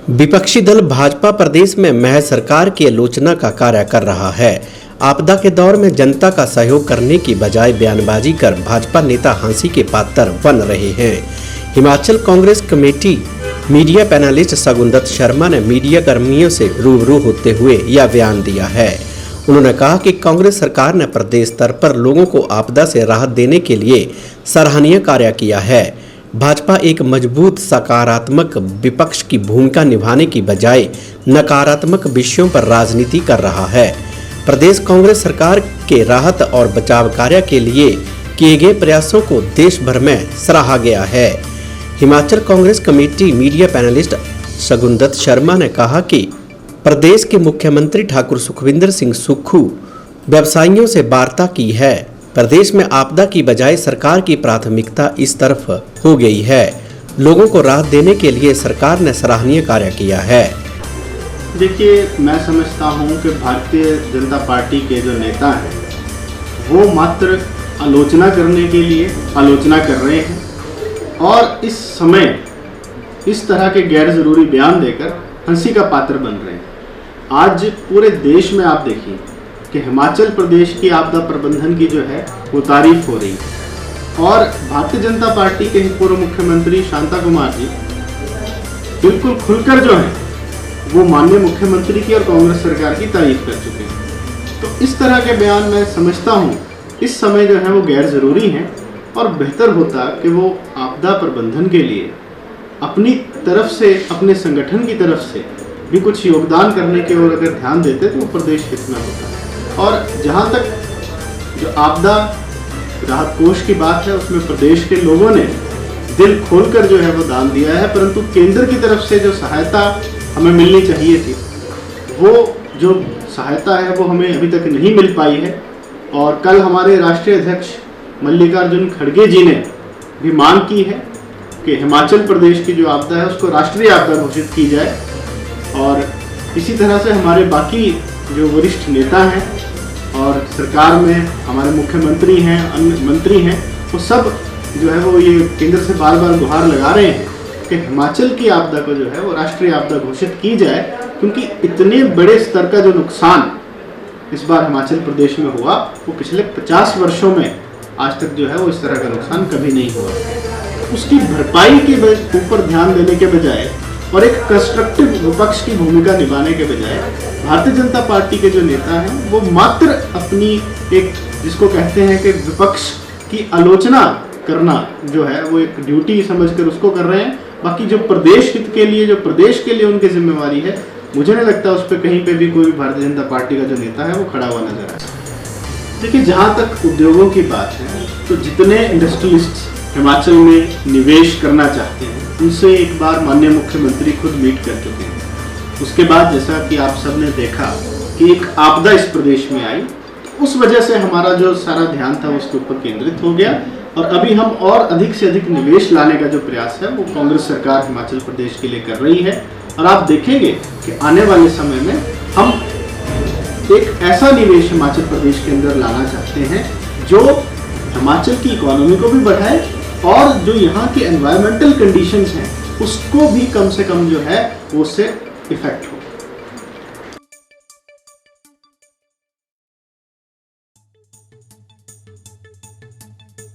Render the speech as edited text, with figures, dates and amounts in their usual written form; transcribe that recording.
विपक्षी दल भाजपा प्रदेश में महज सरकार की आलोचना का कार्य कर रहा है। आपदा के दौर में जनता का सहयोग करने की बजाय बयानबाजी कर भाजपा नेता हंसी के पात्र बन रहे हैं। Himachal Congress committee media panelist सगुंदत शर्मा ने मीडिया कर्मियों से रूबरू होते हुए यह बयान दिया है। उन्होंने कहा कि कांग्रेस सरकार ने प्रदेश स्तर पर लोगों को आपदा से राहत देने के लिए सराहनीय कार्य किया है। भाजपा एक मजबूत सकारात्मक विपक्ष की भूमिका निभाने की बजाय नकारात्मक विषयों पर राजनीति कर रहा है। प्रदेश कांग्रेस सरकार के राहत और बचाव कार्य के लिए किए गए प्रयासों को देश भर में सराहा गया है। Himachal Congress committee media panelist सगुंदत शर्मा ने कहा कि प्रदेश के मुख्यमंत्री ठाकुर सुखविंदर सिंह सुक्खू व्यवसायियों से वार्ता की है। प्रदेश में आपदा की बजाय सरकार की प्राथमिकता इस तरफ हो गई है। लोगों को राहत देने के लिए सरकार ने सराहनीय कार्य किया है। देखिए, मैं समझता हूं कि भारतीय जनता पार्टी के जो नेता हैं वो मात्र आलोचना करने के लिए आलोचना कर रहे हैं और इस समय इस तरह के गैर ज़रूरी बयान देकर हंसी का पात्र बन रहे हैं। आज पूरे देश में आप देखिए कि हिमाचल प्रदेश की आपदा प्रबंधन की जो है वो तारीफ हो रही है और भारतीय जनता पार्टी के पूर्व मुख्यमंत्री शांता कुमार जी बिल्कुल खुलकर जो है वो माननीय मुख्यमंत्री की और कांग्रेस सरकार की तारीफ कर चुके हैं। तो इस तरह के बयान मैं समझता हूँ इस समय जो है वो गैर ज़रूरी हैं और बेहतर होता कि वो आपदा प्रबंधन के लिए अपनी तरफ से, अपने संगठन की तरफ से भी कुछ योगदान करने की ओर अगर ध्यान देते तो वो प्रदेश हित में होता। और जहाँ तक जो आपदा राहत कोष की बात है उसमें प्रदेश के लोगों ने दिल खोलकर जो है वो दान दिया है, परंतु केंद्र की तरफ से जो सहायता हमें मिलनी चाहिए थी वो जो सहायता है वो हमें अभी तक नहीं मिल पाई है। और कल हमारे राष्ट्रीय अध्यक्ष मल्लिकार्जुन खड़गे जी ने भी मांग की है कि हिमाचल प्रदेश की जो आपदा है उसको राष्ट्रीय आपदा घोषित की जाए। और इसी तरह से हमारे बाकी जो वरिष्ठ नेता हैं और सरकार में हमारे मुख्यमंत्री हैं, अन्य मंत्री हैं, वो सब जो है वो ये केंद्र से बार बार गुहार लगा रहे हैं कि हिमाचल की आपदा को जो है वो राष्ट्रीय आपदा घोषित की जाए, क्योंकि इतने बड़े स्तर का जो नुकसान इस बार हिमाचल प्रदेश में हुआ वो पिछले 50 वर्षों में आज तक जो है वो इस तरह का नुकसान कभी नहीं हुआ। उसकी भरपाई के ऊपर ध्यान देने के बजाय और एक कंस्ट्रक्टिव विपक्ष की भूमिका निभाने के बजाय भारतीय जनता पार्टी के जो नेता हैं वो मात्र अपनी एक जिसको कहते हैं कि विपक्ष की आलोचना करना जो है वो एक ड्यूटी समझकर उसको कर रहे हैं। बाकी जो प्रदेश हित के लिए, जो प्रदेश के लिए उनकी जिम्मेवारी है, मुझे नहीं लगता उस पर कहीं पे भी कोई भारतीय जनता पार्टी का जो नेता है वो खड़ा हुआ नजर आए। देखिए, जहाँ तक उद्योगों की बात है तो जितने इंडस्ट्रियलिस्ट हिमाचल में निवेश करना चाहते हैं उनसे एक बार माननीय मुख्यमंत्री खुद मीट कर चुके हैं। उसके बाद जैसा कि आप सब ने देखा कि एक आपदा इस प्रदेश में आई, तो उस वजह से हमारा जो सारा ध्यान था उसके ऊपर केंद्रित हो गया और अभी हम और अधिक से अधिक निवेश लाने का जो प्रयास है वो कांग्रेस सरकार हिमाचल प्रदेश के लिए कर रही है। और आप देखेंगे कि आने वाले समय में हम एक ऐसा निवेश हिमाचल प्रदेश के अंदर लाना चाहते हैं जो हिमाचल की इकोनॉमी को भी बढ़ाए और जो यहाँ की एनवायरमेंटल कंडीशंस हैं उसको भी कम से कम जो है वो उससे इफेक्ट हो।